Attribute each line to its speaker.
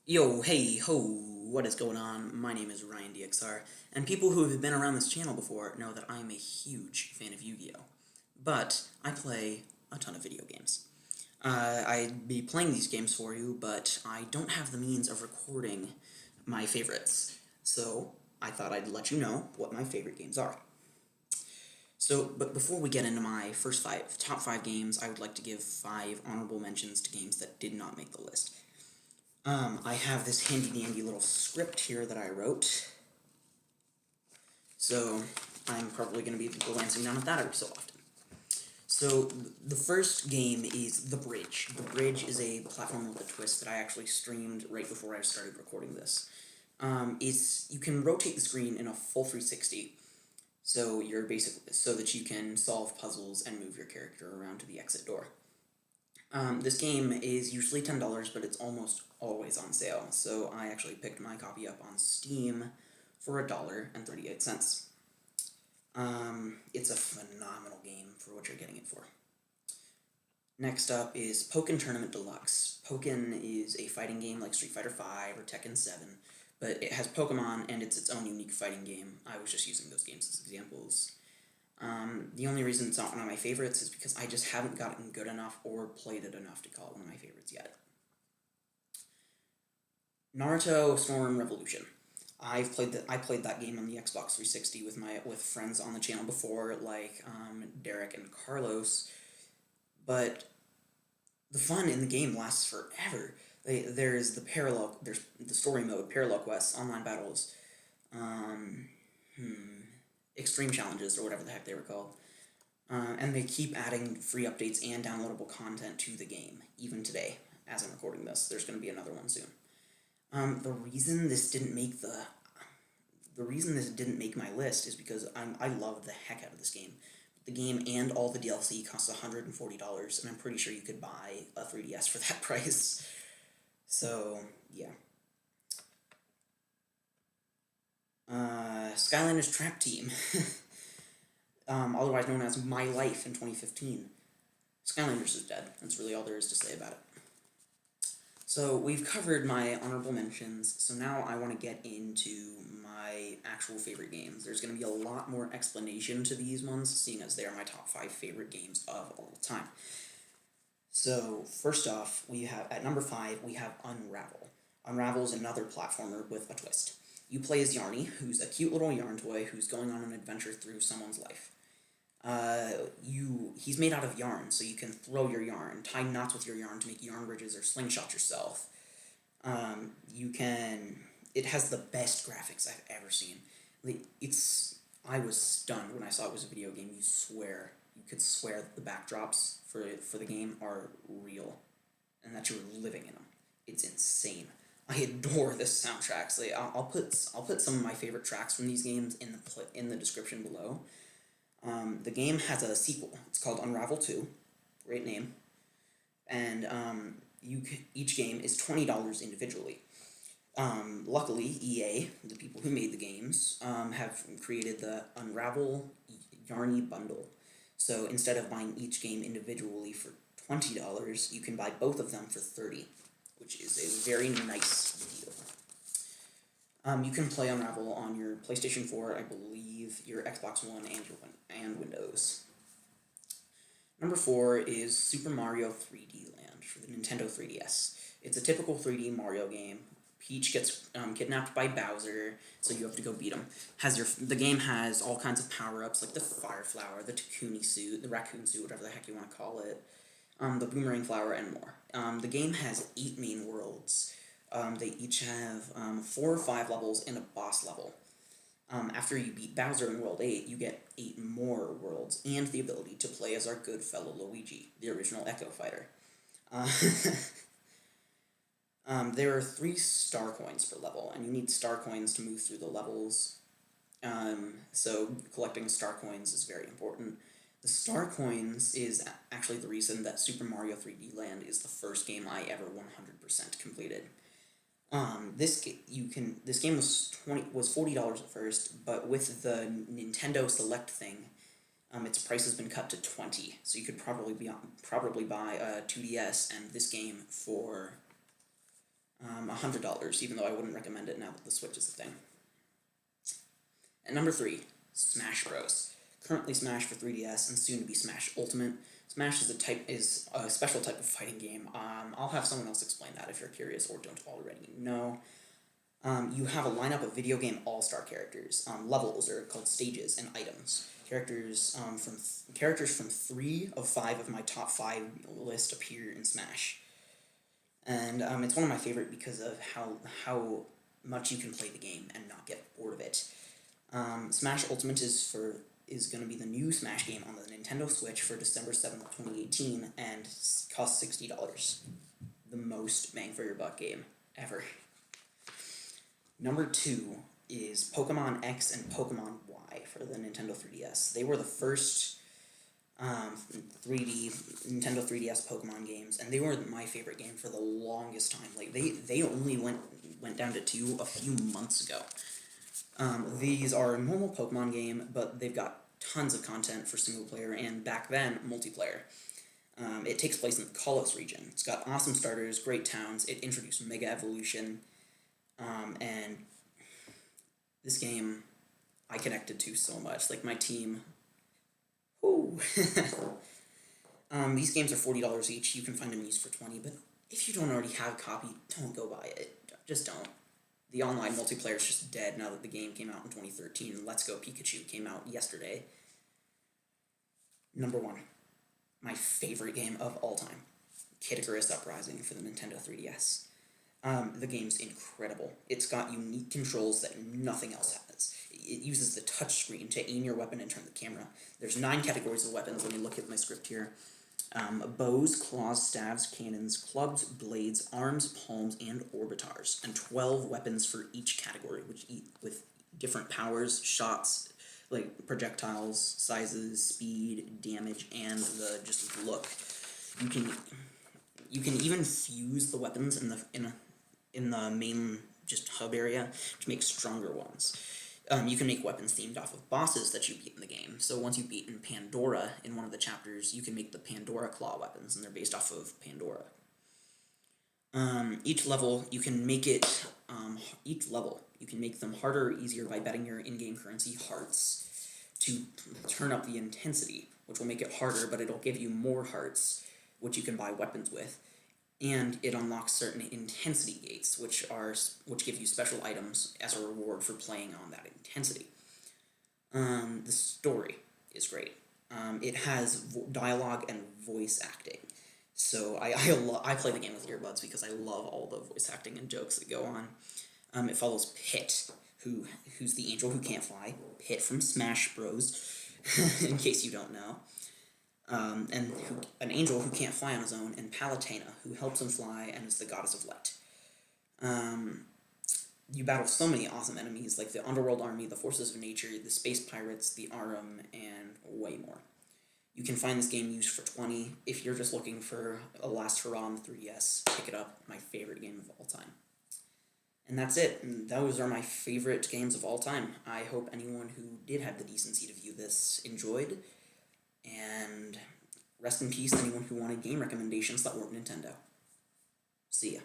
Speaker 1: Yo, hey, ho, what is going on? My name is Ryan DXR, and people who have been around this channel before know that I am a huge fan of Yu-Gi-Oh! But I play a ton of video games. I'd be playing these games for you, but I don't have the means of recording my favorites. So I thought I'd let you know what my favorite games are. But before we get into my top five games, I would like to give 5 honorable mentions to games that did not make the list. I have this handy-dandy little script here that I wrote, so I'm probably going to be glancing down at that every so often. So the first game is The Bridge. The Bridge is a platform with a twist that I actually streamed right before I started recording this. You can rotate the screen in a full 360, so that you can solve puzzles and move your character around to the exit door. This game is usually $10, but it's almost always on sale, so I actually picked my copy up on Steam for $1.38. It's a phenomenal game for what you're getting it for. Next up is Pokken Tournament Deluxe. Pokken is a fighting game like Street Fighter V or Tekken 7, but it has Pokemon and it's its own unique fighting game. I was just using those games as examples. The only reason it's not one of my favorites is because I just haven't gotten good enough or played it enough to call it one of my favorites yet. Naruto Storm Revolution. I played that game on the Xbox 360 with friends on the channel before, like Derek and Carlos, but the fun in the game lasts forever. There's the story mode, parallel quests, online battles, extreme challenges, or whatever the heck they were called. And they keep adding free updates and downloadable content to the game, even today. As I'm recording this, there's going to be another one soon. The reason this didn't make my list is because I love the heck out of this game. The game and all the DLC costs $140, and I'm pretty sure you could buy a 3DS for that price. So, yeah. Skylanders Trap Team. Otherwise known as My Life in 2015. Skylanders is dead. That's really all there is to say about it. So we've covered my honorable mentions, so now I want to get into my actual favorite games. There's going to be a lot more explanation to these ones, seeing as they are my top 5 favorite games of all time. So first off, at number 5, we have Unravel. Unravel is another platformer with a twist. You play as Yarny, who's a cute little yarn toy who's going on an adventure through someone's life. He's made out of yarn, so you can throw your yarn, tie knots with your yarn to make yarn bridges or slingshot yourself. It has the best graphics I've ever seen. I was stunned when I saw it was a video game. You could swear that the backdrops for the game are real, and that you're living in them. It's insane. I adore this soundtracks. I'll put some of my favorite tracks from these games in the description below. The game has a sequel. It's called Unravel 2. Great name. And each game is $20 individually. Luckily, EA, the people who made the games, have created the Unravel Yarny Bundle. So instead of buying each game individually for $20, you can buy both of them for $30, which is a very nice deal. You can play Unravel on your PlayStation 4, I believe, your Xbox One, and Windows. Number 4 is Super Mario 3D Land for the Nintendo 3DS. It's a typical 3D Mario game. Peach gets kidnapped by Bowser, so you have to go beat him. The game has all kinds of power-ups, like the Fire Flower, the Takuni suit, the Raccoon suit, whatever the heck you want to call it, the Boomerang Flower, and more. The game has 8 main worlds. They each have 4 or 5 levels and a boss level. After you beat Bowser in World 8, you get 8 more worlds and the ability to play as our good fellow Luigi, the original Echo Fighter. There are 3 star coins per level, and you need star coins to move through the levels. So collecting star coins is very important. The star coins is actually the reason that Super Mario 3D Land is the first game I ever 100% completed. This game was $40 at first, but with the Nintendo Select thing, its price has been cut to $20. So you could probably buy a 2DS and this game for $100, even though I wouldn't recommend it now that the Switch is a thing. And number 3, Smash Bros. Currently Smash for 3DS and soon to be Smash Ultimate. Smash is a special type of fighting game. I'll have someone else explain that if you're curious or don't already know. You have a lineup of video game all-star characters. Levels are called stages and items. Characters from 3 of 5 of my top 5 list appear in Smash. And it's one of my favorite because of how much you can play the game and not get bored of it. Smash Ultimate is going to be the new Smash game on the Nintendo Switch for December 7th, 2018, and costs $60. The most bang for your buck game ever. Number 2 is Pokemon X and Pokemon Y for the Nintendo 3DS. They were the first 3D Nintendo 3DS Pokemon games, and they were my favorite game for the longest time. Like they only went down to 2 a few months ago. These are a normal Pokemon game, but they've got tons of content for single player and back then multiplayer. It takes place in the Kalos region. It's got awesome starters, great towns. It introduced Mega Evolution, and this game I connected to so much. Like my team. Whoo! These games are $40 each. You can find them used for $20, but if you don't already have a copy, don't go buy it. Just don't. The online multiplayer is just dead now that the game came out in 2013. Let's Go Pikachu came out yesterday. Number 1. My favorite game of all time. Kid Icarus Uprising for the Nintendo 3DS. The game's incredible. It's got unique controls that nothing else has. It uses the touchscreen to aim your weapon and turn the camera. There's 9 categories of weapons. Let me look at my script here. Bows, claws, staves, cannons, clubs, blades, arms, palms, and orbitars, and 12 weapons for each category, with different powers, shots, like projectiles, sizes, speed, damage, and the just look. You can even fuse the weapons in the main just hub area to make stronger ones. You can make weapons themed off of bosses that you beat in the game. So once you've beaten Pandora in one of the chapters, you can make the Pandora Claw weapons, and they're based off of Pandora. Each level, you can make them harder or easier by betting your in-game currency hearts to turn up the intensity, which will make it harder, but it'll give you more hearts, which you can buy weapons with. And it unlocks certain intensity gates, which give you special items as a reward for playing on that intensity. The story is great. It has dialogue and voice acting. So I play the game with earbuds because I love all the voice acting and jokes that go on. It follows Pit, who's the angel who can't fly. Pit from Smash Bros, in case you don't know. An angel who can't fly on his own, and Palutena, who helps him fly and is the goddess of light. You battle so many awesome enemies, like the Underworld Army, the Forces of Nature, the Space Pirates, the Arum, and way more. You can find this game used for $20. If you're just looking for a last hurrah on the 3DS, pick it up. My favorite game of all time. And that's it. And those are my favorite games of all time. I hope anyone who did have the decency to view this enjoyed. And rest in peace anyone who wanted game recommendations that weren't Nintendo. See ya.